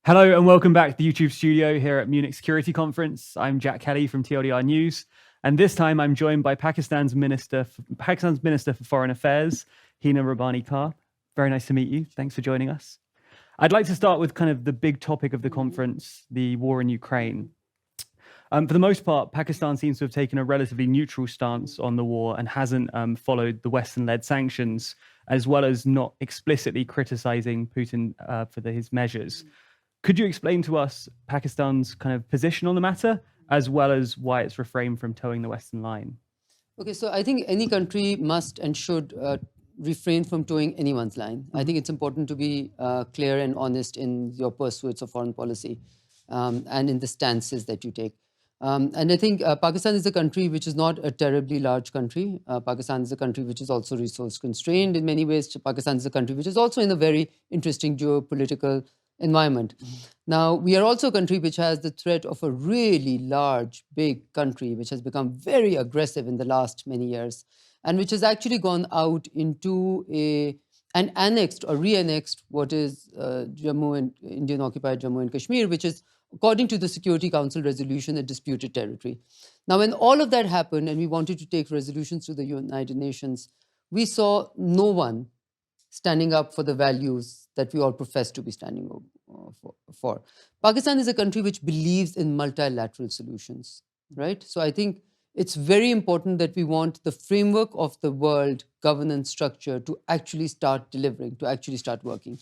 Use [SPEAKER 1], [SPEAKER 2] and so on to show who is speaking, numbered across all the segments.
[SPEAKER 1] Hello and welcome back to the YouTube studio here at Munich Security Conference. I'm Jack Kelly from TLDR News, and this time I'm joined by Pakistan's Minister for Foreign Affairs, Hina Rabbani Khar. Very nice to meet you. Thanks for joining us. I'd like to start with kind of the big topic of the conference, the war in Ukraine. For the most part, Pakistan seems to have taken a relatively neutral stance on the war and hasn't followed the Western-led sanctions, as well as not explicitly criticizing Putin for his measures. Could you explain to us Pakistan's kind of position on the matter, as well as why it's refrained from towing the Western line?
[SPEAKER 2] Okay, so I think any country must and should refrain from towing anyone's line. I think it's important to be clear and honest in your pursuits of foreign policy and in the stances that you take. And I think Pakistan is a country which is not a terribly large country. Pakistan is a country which is also resource constrained in many ways. Pakistan is a country which is also in a very interesting geopolitical environment. Now, we are also a country which has the threat of a really large, big country, which has become very aggressive in the last many years, and which has actually gone out into an annexed or re-annexed what is Jammu and Indian-occupied Jammu and Kashmir, which is, according to the Security Council resolution, a disputed territory. Now, when all of that happened and we wanted to take resolutions to the United Nations, we saw no one standing up for the values that we all profess to be standing for. Pakistan is a country which believes in multilateral solutions, right? So I think it's very important that we want the framework of the world governance structure to actually start delivering, to actually start working.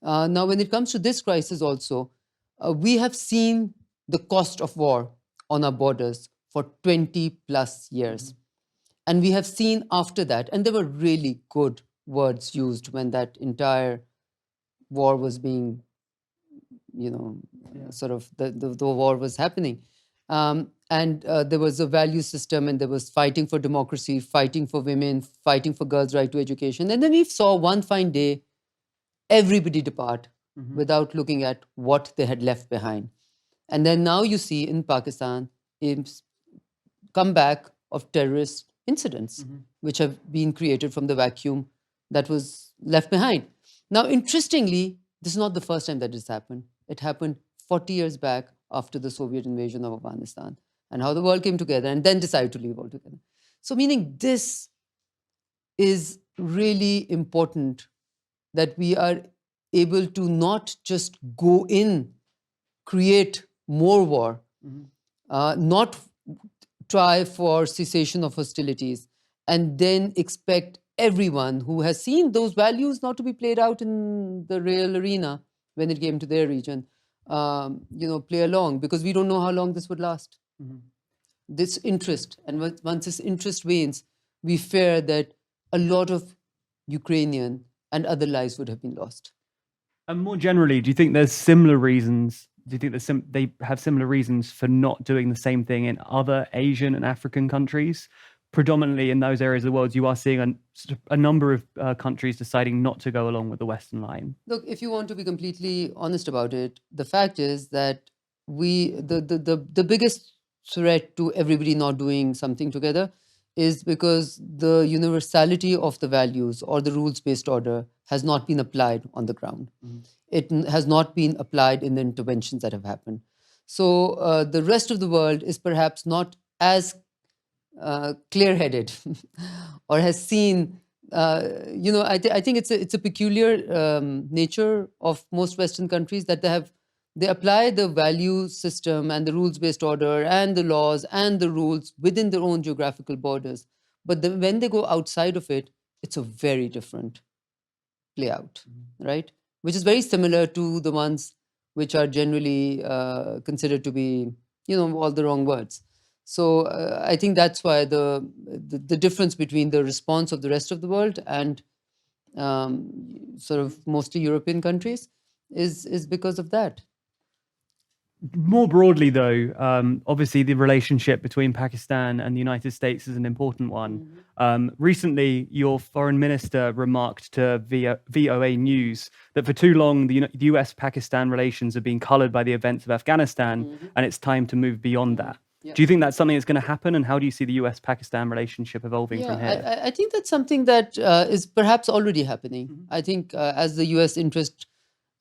[SPEAKER 2] Now, when it comes to this crisis also, we have seen the cost of war on our borders for 20 plus years. And we have seen after that, and there were really good words used when that entire war was being, sort of the war was happening. And there was a value system, and there was fighting for democracy, fighting for women, fighting for girls' right to education. And then we saw one fine day, everybody depart without looking at what they had left behind. And then now you see in Pakistan a comeback of terrorist incidents, which have been created from the vacuum that was left behind. Now, interestingly, this is not the first time that this happened. It happened 40 years back after the Soviet invasion of Afghanistan, and how the world came together and then decided to leave altogether. So meaning this is really important, that we are able to not just go in, create more war, not try for cessation of hostilities, and then expect everyone who has seen those values not to be played out in the real arena when it came to their region, play along, because we don't know how long this would last. This interest, and once this interest wanes, we fear that a lot of Ukrainian and other lives would have been lost.
[SPEAKER 1] And more generally, do you think there's similar reasons? Do you think they have similar reasons for not doing the same thing in other Asian and African countries? Predominantly in those areas of the world, you are seeing a number of countries deciding not to go along with the Western line.
[SPEAKER 2] Look, if you want to be completely honest about it, the fact is that the biggest threat to everybody not doing something together is because the universality of the values or the rules-based order has not been applied on the ground. It has not been applied in the interventions that have happened. So the rest of the world is perhaps not as clear-headed or has seen, I think it's a peculiar nature of most Western countries that they apply the value system and the rules-based order and the laws and the rules within their own geographical borders. But when they go outside of it, it's a very different play out, right? Which is very similar to the ones which are generally considered to be, all the wrong words. So I think that's why the difference between the response of the rest of the world and sort of mostly European countries is because of that.
[SPEAKER 1] More broadly, though, obviously the relationship between Pakistan and the United States is an important one. Recently, your foreign minister remarked to VOA News that for too long, the US-Pakistan relations have been colored by the events of Afghanistan, and it's time to move beyond that. Yeah. Do you think that's something that's going to happen? And how do you see the US-Pakistan relationship evolving from here?
[SPEAKER 2] I think that's something that is perhaps already happening. I think as the US interest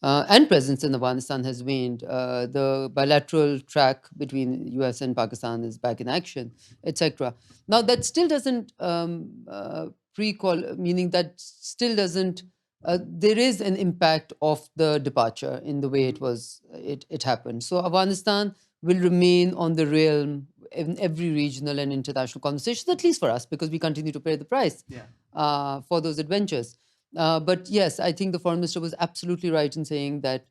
[SPEAKER 2] and presence in Afghanistan has waned. The bilateral track between US and Pakistan is back in action, etc. Now, that still doesn't meaning that still doesn't. There is an impact of the departure in the way it happened. So Afghanistan will remain on the realm in every regional and international conversations, at least for us, because we continue to pay the price for those adventures. But yes, I think the foreign minister was absolutely right in saying that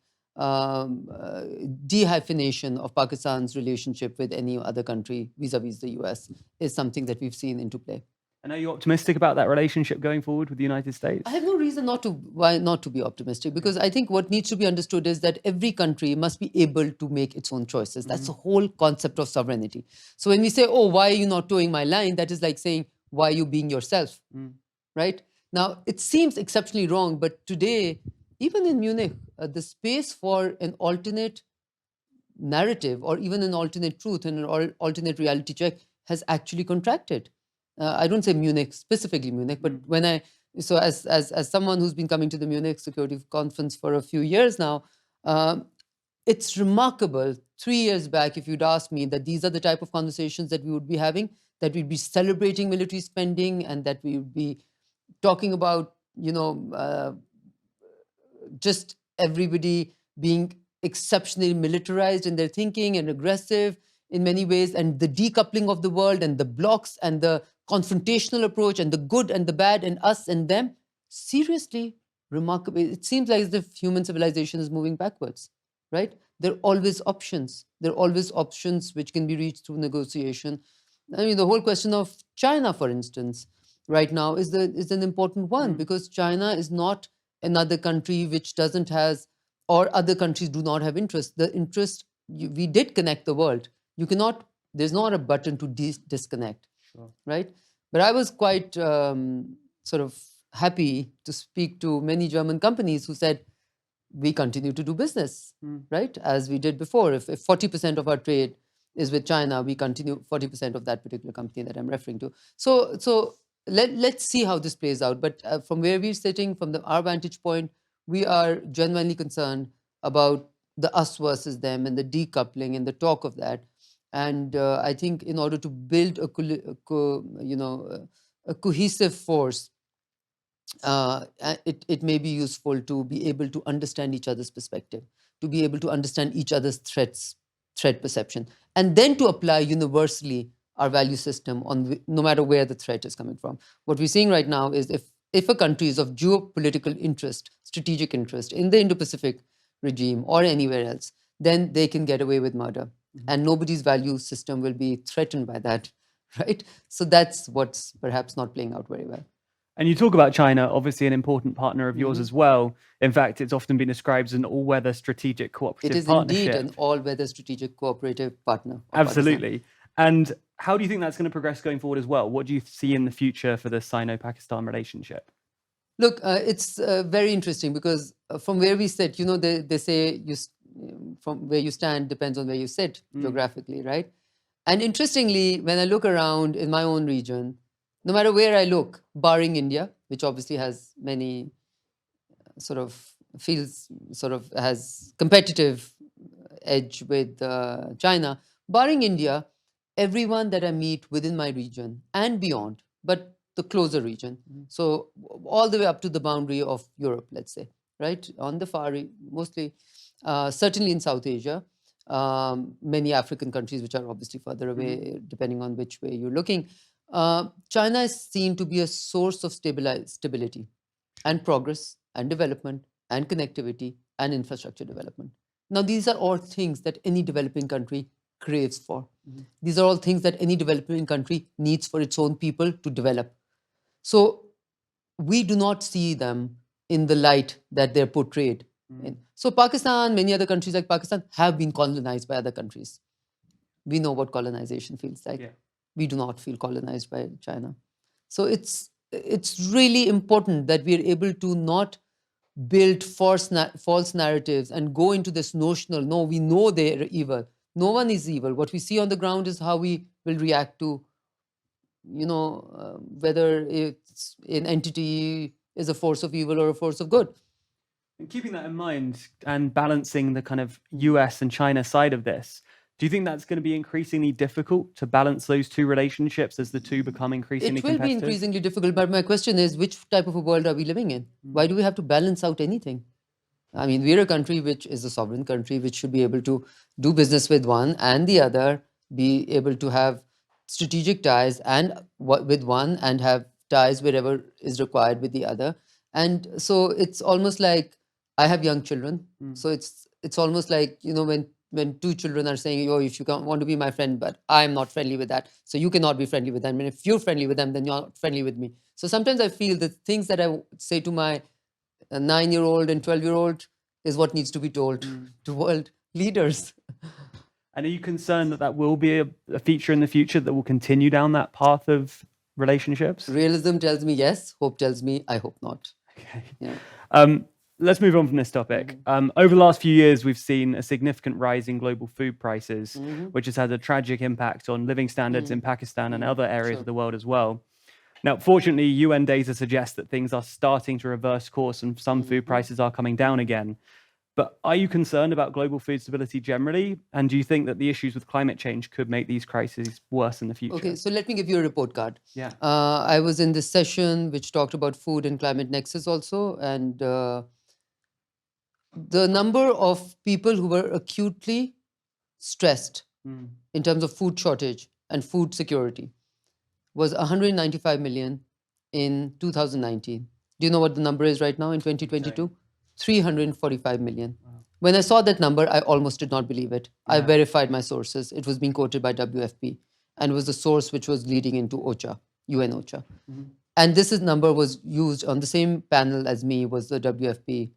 [SPEAKER 2] dehyphenation of Pakistan's relationship with any other country vis-a-vis the US is something that we've seen into play.
[SPEAKER 1] And are you optimistic about that relationship going forward with the United States?
[SPEAKER 2] I have no reason why not to be optimistic, because I think what needs to be understood is that every country must be able to make its own choices. That's the whole concept of sovereignty. So when we say, oh, why are you not towing my line? That is like saying, why are you being yourself? Right? Now, it seems exceptionally wrong, but today, even in Munich, the space for an alternate narrative or even an alternate truth and an alternate reality check has actually contracted. I don't say Munich, specifically Munich, but as someone who's been coming to the Munich Security Conference for a few years now, it's remarkable. 3 years back, if you'd asked me that these are the type of conversations that we would be having, that we'd be celebrating military spending and that we would be talking about, just everybody being exceptionally militarized in their thinking and aggressive in many ways, and the decoupling of the world and the blocks and the confrontational approach and the good and the bad and us and them. Seriously, remarkable. It seems like as if human civilization is moving backwards, right? There are always options. There are always options which can be reached through negotiation. I mean, the whole question of China, for instance, right now is an important one, because China is not another country which doesn't has, or other countries do not have interest. The interest, we did connect the world. You cannot, there's not a button to disconnect, right? But I was quite sort of happy to speak to many German companies who said, we continue to do business, right? As we did before. If 40% of our trade is with China, we continue 40% of that particular company that I'm referring to. So let's see how this plays out. But from where we're sitting, from our vantage point, we are genuinely concerned about the us versus them and the decoupling and the talk of that. And I think in order to build a cohesive force, it may be useful to be able to understand each other's perspective, to be able to understand each other's threat perception, and then to apply universally our value system on no matter where the threat is coming from. What we're seeing right now is if a country is of geopolitical interest, strategic interest in the Indo-Pacific regime or anywhere else, then they can get away with murder. And nobody's value system will be threatened by that, right? So that's what's perhaps not playing out very well.
[SPEAKER 1] And you talk about China, obviously an important partner of yours as well. In fact, it's often been described as an all-weather strategic cooperative partnership.
[SPEAKER 2] It is indeed an all-weather strategic cooperative partner.
[SPEAKER 1] Absolutely. And how do you think that's going to progress going forward as well? What do you see in the future for the Sino-Pakistan relationship?
[SPEAKER 2] Look, it's very interesting because from where we sit, they say from where you stand depends on where you sit geographically, right? And interestingly, when I look around in my own region, no matter where I look, barring India, which obviously has many has competitive edge with China, barring India, everyone that I meet within my region and beyond, but the closer region, so all the way up to the boundary of Europe, let's say, right, on the far, mostly, certainly in South Asia, many African countries which are obviously further away, depending on which way you're looking. China is seen to be a source of stability and progress and development and connectivity and infrastructure development. Now, these are all things that any developing country craves for. These are all things that any developing country needs for its own people to develop. So we do not see them in the light that they're portrayed in. So Pakistan, many other countries like Pakistan have been colonized by other countries. We know what colonization feels like. Yeah. We do not feel colonized by China. So it's really important that we are able to not build false narratives and go into this notional, no, we know they're evil. No one is evil. What we see on the ground is how we will react to, whether it's an entity is a force of evil or a force of good.
[SPEAKER 1] And keeping that in mind and balancing the kind of US and China side of this, do you think that's going to be increasingly difficult to balance those two relationships as the two become increasingly
[SPEAKER 2] It will be
[SPEAKER 1] competitive?
[SPEAKER 2] increasingly difficult, but my question is, which type of a world are we living in? Why do we have to balance out anything? I mean, we're a country which is a sovereign country, which should be able to do business with one and the other, be able to have strategic ties and with one and have ties wherever is required with the other. And so it's almost like I have young children. So it's almost like, you know, when two children are saying, oh, if you want to be my friend, but I'm not friendly with that, so you cannot be friendly with them. And if you're friendly with them, then you're not friendly with me. So sometimes I feel the things that I say to my 9-year-old and 12-year-old is what needs to be told to world leaders.
[SPEAKER 1] And are you concerned that that will be a feature in the future that will continue down that path of relationships?
[SPEAKER 2] Realism tells me yes. Hope tells me I hope not.
[SPEAKER 1] Okay.
[SPEAKER 2] Yeah.
[SPEAKER 1] Let's move on from this topic. Over the last few years, we've seen a significant rise in global food prices, which has had a tragic impact on living standards in Pakistan and other areas of the world as well. Now, fortunately, UN data suggests that things are starting to reverse course and some food prices are coming down again. But are you concerned about global food stability generally? And do you think that the issues with climate change could make these crises worse in the future?
[SPEAKER 2] Okay, so let me give you a report card.
[SPEAKER 1] Yeah.
[SPEAKER 2] I was in this session which talked about food and climate nexus also, and the number of people who were acutely stressed in terms of food shortage and food security was 195 million in 2019. Do you know what the number is right now in 2022? 345 million. Wow. When I saw that number, I almost did not believe it. I verified my sources. It was being quoted by WFP and was the source which was leading into OCHA, UN OCHA. And this number was used on the same panel as me was the WFP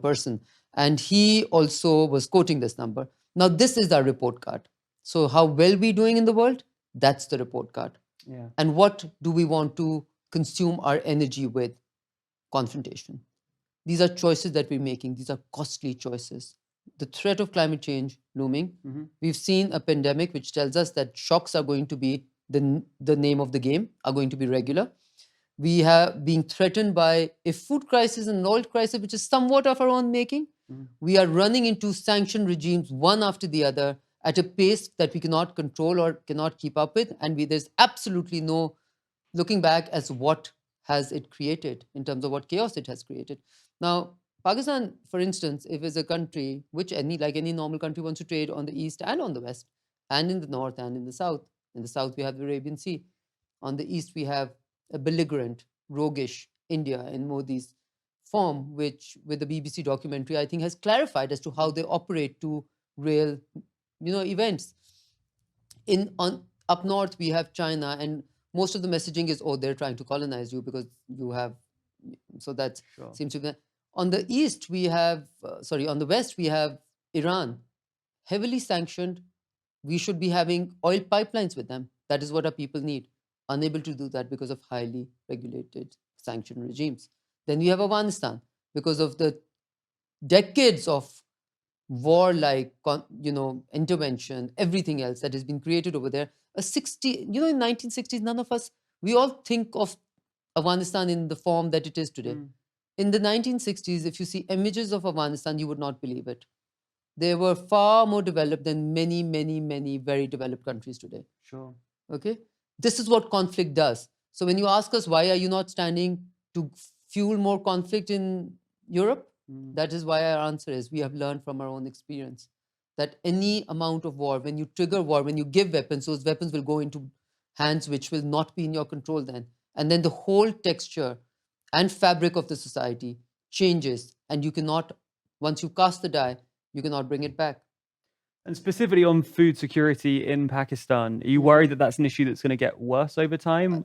[SPEAKER 2] person. And he also was quoting this number. Now, this is our report card. So how well we doing in the world? That's the report card. Yeah. And what do we want to consume our energy with? Confrontation. These are choices that we're making. These are costly choices. The threat of climate change looming. We've seen a pandemic which tells us that shocks are going to be the name of the game, are going to be regular. We have been threatened by a food crisis and an oil crisis, which is somewhat of our own making. We are running into sanction regimes one after the other at a pace that we cannot control or cannot keep up with. And there's absolutely no looking back as what has it created in terms of what chaos it has created. Now, Pakistan, for instance, if it's a country which like any normal country wants to trade on the east and on the west, and in the north and in the south. In the south, we have the Arabian Sea. On the east, we have a belligerent, roguish India in Modi's form, which with the BBC documentary, I think has clarified as to how they operate to real, events. Up north, we have China, and most of the messaging is, oh, they're trying to colonize you because you have, so that seems to be. On the east, we have, on the west, we have Iran, heavily sanctioned. We should be having oil pipelines with them. That is what our people need. Unable to do that because of highly regulated sanction regimes. Then we have Afghanistan because of the decades of war-like, intervention, everything else that has been created over there. In 1960s, none of us, we all think of Afghanistan in the form that it is today. In the 1960s, if you see images of Afghanistan, you would not believe it. They were far more developed than many, many, many very developed countries today.
[SPEAKER 1] Sure.
[SPEAKER 2] Okay? This is what conflict does. So when you ask us, why are you not standing to fuel more conflict in Europe? That is why our answer is, we have learned from our own experience that any amount of war, when you trigger war, when you give weapons, those weapons will go into hands which will not be in your control then. And then the whole texture and fabric of the society changes, and you cannot, once you cast the die, you cannot bring it back.
[SPEAKER 1] And specifically on food security in Pakistan, are you worried that that's an issue that's going to get worse over time?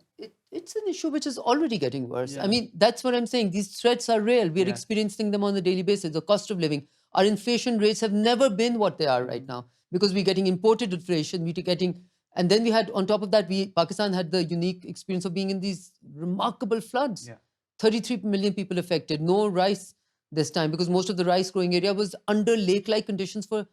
[SPEAKER 2] It's an issue which is already getting worse. Yeah. I mean, that's what I'm saying. These threats are real. We're experiencing them on a daily basis. The cost of living, our inflation rates have never been what they are right now because we're getting imported inflation. And then we had, on top of that, Pakistan had the unique experience of being in these remarkable floods. 33 million people affected. No rice this time because most of the rice growing area was under lake-like conditions for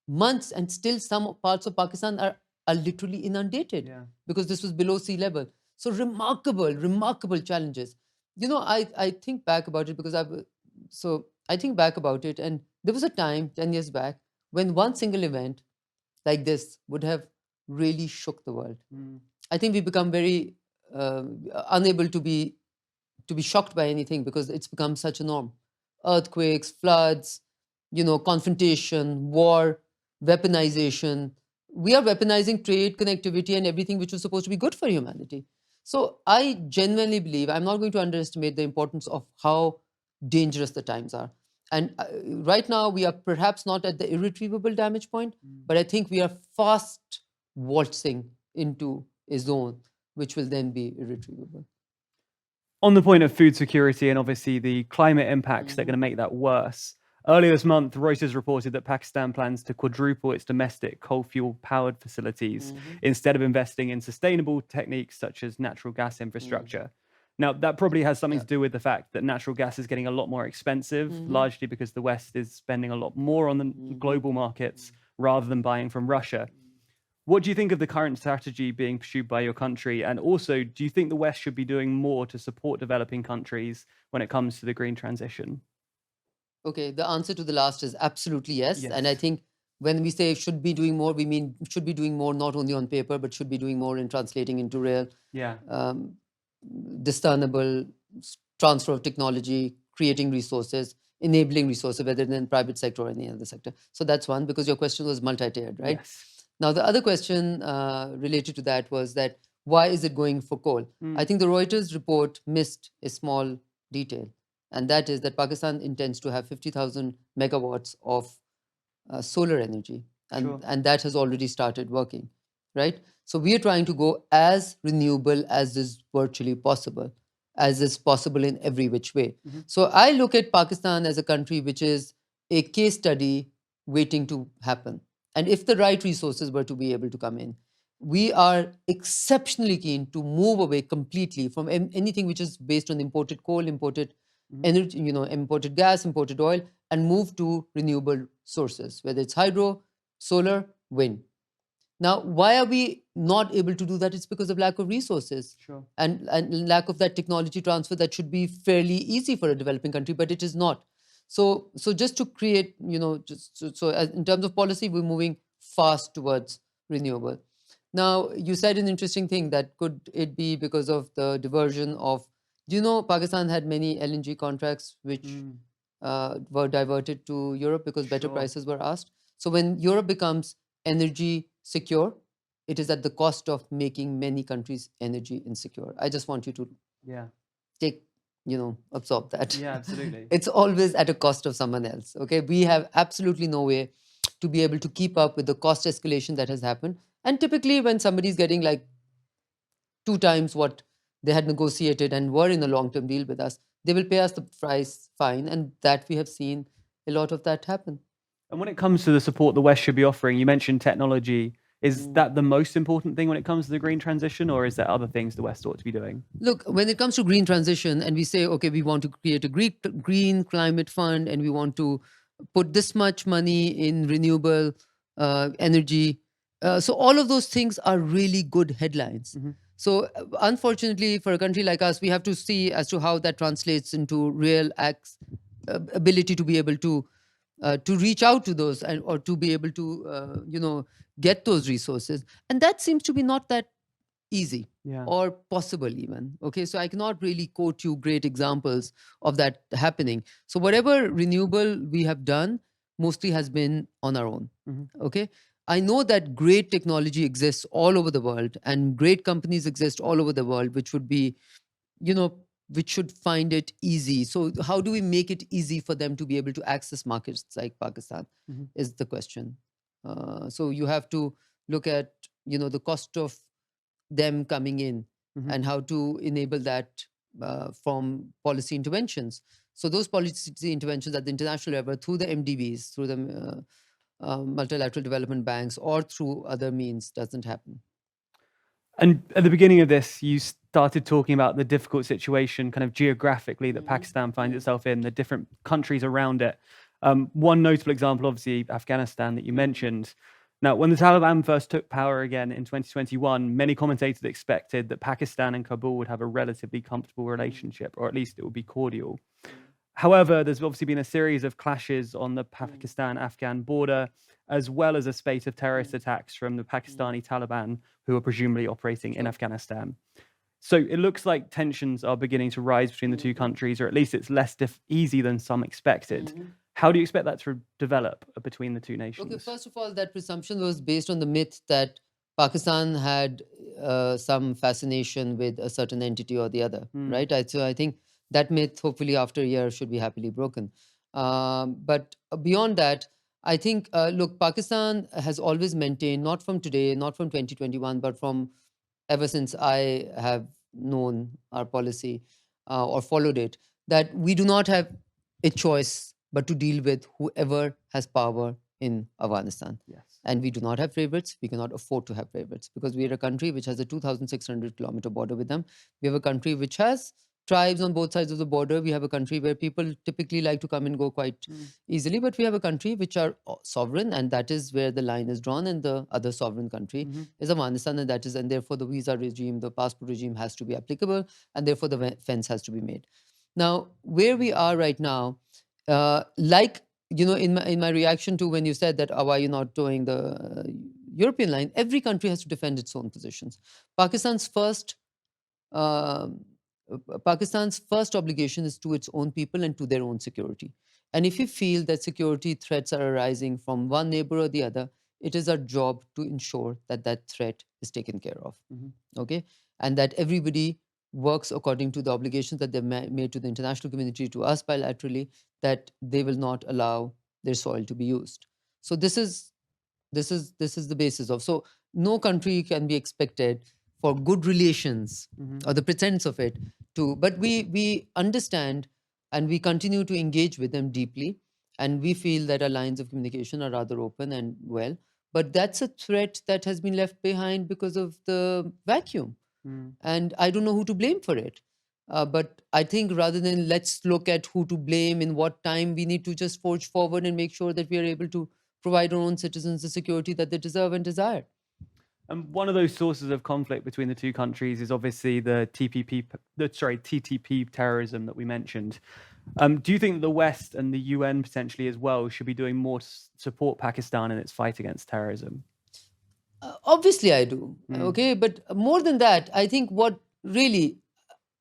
[SPEAKER 2] months, and still some parts of Pakistan are literally inundated because this was below sea level. So remarkable, remarkable challenges. I think back about it because I think back about it, and there was a time 10 years back when one single event like this would have really shook the world. I think we become very unable to be shocked by anything because it's become such a norm. Earthquakes, floods, confrontation, war, weaponization. We are weaponizing trade, connectivity, and everything which was supposed to be good for humanity. So I genuinely believe I'm not going to underestimate the importance of how dangerous the times are. And right now, we are perhaps not at the irretrievable damage point, but I think we are fast waltzing into a zone which will then be irretrievable.
[SPEAKER 1] On the point of food security and obviously the climate impacts that are going to make that worse, earlier this month, Reuters reported that Pakistan plans to quadruple its domestic coal fuel powered facilities instead of investing in sustainable techniques such as natural gas infrastructure. Now, that probably has something to do with the fact that natural gas is getting a lot more expensive, largely because the West is spending a lot more on the global markets rather than buying from Russia. What do you think of the current strategy being pursued by your country? And also, do you think the West should be doing more to support developing countries when it comes to the green transition?
[SPEAKER 2] Okay, the answer to the last is absolutely yes. And I think when we say should be doing more, we mean should be doing more not only on paper, but should be doing more in translating into real, discernible transfer of technology, creating resources, enabling resources, whether in the private sector or any other sector. So that's one, because your question was multi-tiered, right?
[SPEAKER 1] Yes.
[SPEAKER 2] Now, the other question related to that was that why is it going for coal? I think the Reuters report missed a small detail, and that is that Pakistan intends to have 50,000 megawatts of solar energy, and that has already started working, right? So we are trying to go as renewable as is virtually possible, as is possible in every which way. So I look at Pakistan as a country which is a case study waiting to happen. And if the right resources were to be able to come in, we are exceptionally keen to move away completely from anything which is based on imported coal, imported energy, imported gas, imported oil, and move to renewable sources, whether it's hydro, solar, wind. Now, why are we not able to do that? It's because of lack of resources and lack of that technology transfer that should be fairly easy for a developing country, but it is not. So just to create, in terms of policy, we're moving fast towards renewable. Now, you said an interesting thing that could it be because of the diversion of, Pakistan had many LNG contracts which were diverted to Europe because better prices were asked. So when Europe becomes energy secure, it is at the cost of making many countries energy insecure. I just want you to take, absorb that.
[SPEAKER 1] Yeah, absolutely.
[SPEAKER 2] It's always at a cost of someone else. Okay, we have absolutely no way to be able to keep up with the cost escalation that has happened. And typically, when somebody's getting like 2 times what they had negotiated and were in a long-term deal with us, they will pay us the price fine, and that we have seen a lot of that happen.
[SPEAKER 1] And when it comes to the support the West should be offering, you mentioned technology. Is that the most important thing when it comes to the green transition, or is there other things the West ought to be doing?
[SPEAKER 2] Look, when it comes to green transition and we say, okay, we want to create a green climate fund and we want to put this much money in renewable energy. So all of those things are really good headlines. So unfortunately, for a country like us, we have to see as to how that translates into real ability to be able to reach out to those or to be able to, get those resources. And that seems to be not that easy or possible even. Okay, so I cannot really quote you great examples of that happening. So whatever renewable we have done mostly has been on our own. Okay, I know that great technology exists all over the world and great companies exist all over the world, which would be, which should find it easy. So how do we make it easy for them to be able to access markets like Pakistan is the question. So you have to look at, the cost of them coming in and how to enable that from policy interventions. So those policy interventions at the international level through the MDBs, through the multilateral development banks or through other means doesn't happen.
[SPEAKER 1] And at the beginning of this, you started talking about the difficult situation kind of geographically that Pakistan finds itself in, the different countries around it. One notable example, obviously, Afghanistan that you mentioned. Now, when the Taliban first took power again in 2021, many commentators expected that Pakistan and Kabul would have a relatively comfortable relationship, or at least it would be cordial. However, there's obviously been a series of clashes on the Pakistan-Afghan border, as well as a spate of terrorist attacks from the Pakistani Taliban, who are presumably operating in Afghanistan. So it looks like tensions are beginning to rise between the two countries, or at least it's less easy than some expected. How do you expect that to develop between the two nations?
[SPEAKER 2] Okay, first of all, that presumption was based on the myth that Pakistan had some fascination with a certain entity or the other, right? So I think that myth, hopefully after a year, should be happily broken. But beyond that, I think, look, Pakistan has always maintained, not from today, not from 2021, but from ever since I have known our policy or followed it, that we do not have a choice but to deal with whoever has power in Afghanistan.
[SPEAKER 1] Yes.
[SPEAKER 2] And we do not have favorites. We cannot afford to have favorites because we are a country which has a 2,600-kilometer border with them. We have a country which has tribes on both sides of the border. We have a country where people typically like to come and go quite easily, but we have a country which are sovereign, and that is where the line is drawn. And the other sovereign country is Afghanistan, and therefore the visa regime, the passport regime has to be applicable, and therefore the fence has to be made. Now, where we are right now, in my reaction to when you said that, why are you not doing the European line? Every country has to defend its own positions. Pakistan's first obligation is to its own people and to their own security. And if you feel that security threats are arising from one neighbor or the other, it is our job to ensure that that threat is taken care of. Okay, and that everybody works according to the obligations that they've made to the international community, to us bilaterally, that they will not allow their soil to be used. So this is the basis of. So no country can be expected for good relations or the pretense of it to. But we understand and we continue to engage with them deeply, and we feel that our lines of communication are rather open and well. But that's a threat that has been left behind because of the vacuum. And I don't know who to blame for it. But I think rather than let's look at who to blame in what time, we need to just forge forward and make sure that we are able to provide our own citizens the security that they deserve and desire.
[SPEAKER 1] And one of those sources of conflict between the two countries is obviously the TTP terrorism that we mentioned. Do you think the West and the UN potentially as well should be doing more to support Pakistan in its fight against terrorism?
[SPEAKER 2] Obviously, I do. Okay, but more than that, I think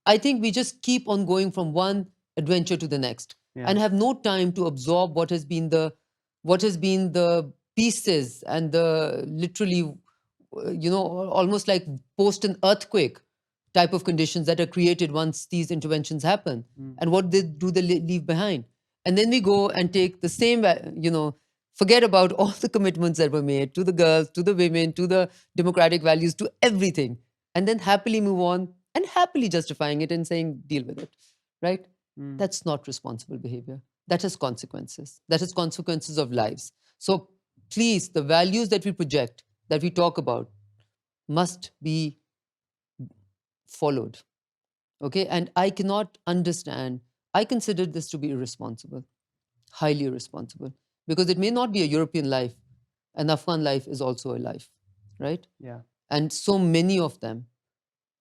[SPEAKER 2] I think we just keep on going from one adventure to the next and have no time to absorb what has been the pieces and the literally, almost like post an earthquake type of conditions that are created once these interventions happen. And what do they leave behind? And then we go and take the same, forget about all the commitments that were made to the girls, to the women, to the democratic values, to everything, and then happily move on and happily justifying it and saying, deal with it, right? That's not responsible behavior. That has consequences. That has consequences of lives. So please, the values that we project, that we talk about, must be followed, okay? And I cannot understand, I consider this to be irresponsible, highly irresponsible. Because it may not be a European life. An Afghan life is also a life, right?
[SPEAKER 1] Yeah.
[SPEAKER 2] And so many of them,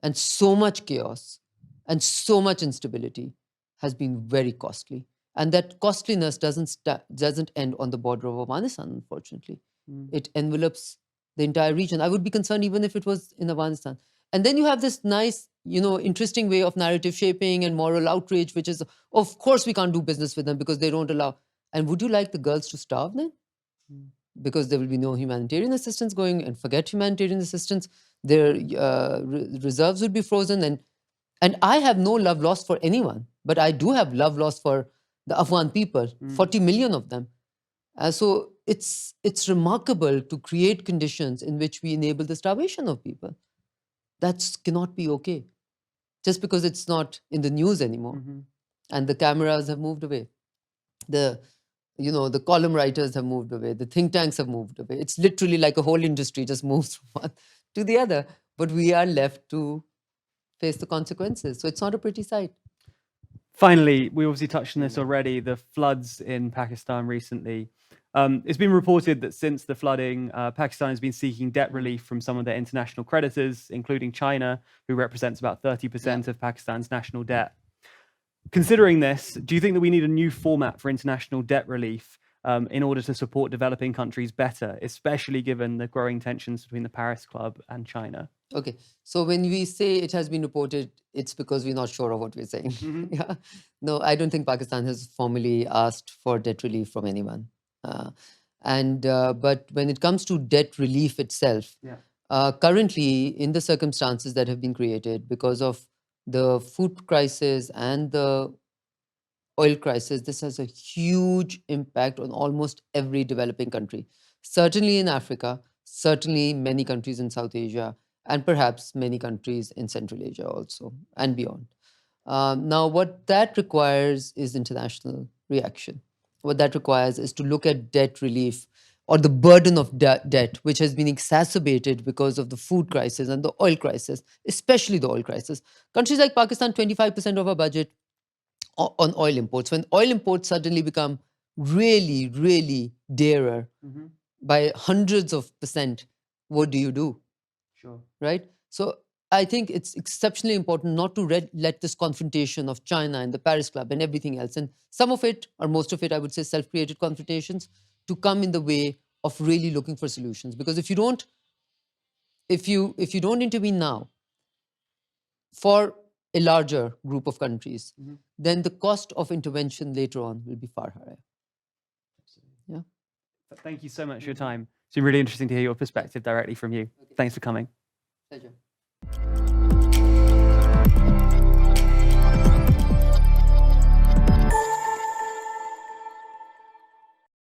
[SPEAKER 2] and so much chaos, and so much instability has been very costly. And that costliness doesn't end on the border of Afghanistan, unfortunately. It envelops the entire region. I would be concerned even if it was in Afghanistan. And then you have this nice, interesting way of narrative shaping and moral outrage, which is, of course, we can't do business with them because they don't allow. And would you like the girls to starve then? Because there will be no humanitarian assistance going, and forget humanitarian assistance, their reserves would be frozen. And I have no love lost for anyone, but I do have love lost for the Afghan people, 40 million of them. So it's remarkable to create conditions in which we enable the starvation of people. That cannot be okay, just because it's not in the news anymore. And the cameras have moved away. The column writers have moved away. The think tanks have moved away. It's literally like a whole industry just moves from one to the other. But we are left to face the consequences. So it's not a pretty sight.
[SPEAKER 1] Finally, we obviously touched on this already, the floods in Pakistan recently. It's been reported that since the flooding, Pakistan has been seeking debt relief from some of their international creditors, including China, who represents about 30% of Pakistan's national debt. Considering this, do you think that we need a new format for international debt relief in order to support developing countries better, especially given the growing tensions between the Paris Club and China?
[SPEAKER 2] Okay, so when we say it has been reported, it's because we're not sure of what we're saying. Yeah, no, I don't think Pakistan has formally asked for debt relief from anyone. But when it comes to debt relief itself, currently in the circumstances that have been created because of the food crisis and the oil crisis, this has a huge impact on almost every developing country. Certainly in Africa, certainly many countries in South Asia, and perhaps many countries in Central Asia also, and beyond. Now, what that requires is international reaction. What that requires is to look at debt relief or the burden of debt, which has been exacerbated because of the food crisis and the oil crisis, especially the oil crisis. Countries like Pakistan, 25% of our budget on oil imports. When oil imports suddenly become really, really dearer by hundreds of percent, what do you do?
[SPEAKER 1] Sure.
[SPEAKER 2] Right? So I think it's exceptionally important not to let this confrontation of China and the Paris Club and everything else, and some of it, or most of it, I would say self-created confrontations, to come in the way of really looking for solutions. Because if you don't intervene now for a larger group of countries, then the cost of intervention later on will be far higher.
[SPEAKER 1] Absolutely.
[SPEAKER 2] Yeah.
[SPEAKER 1] Thank you so much for your time. It's been really interesting to hear your perspective directly from you. Thanks for coming.
[SPEAKER 2] Pleasure.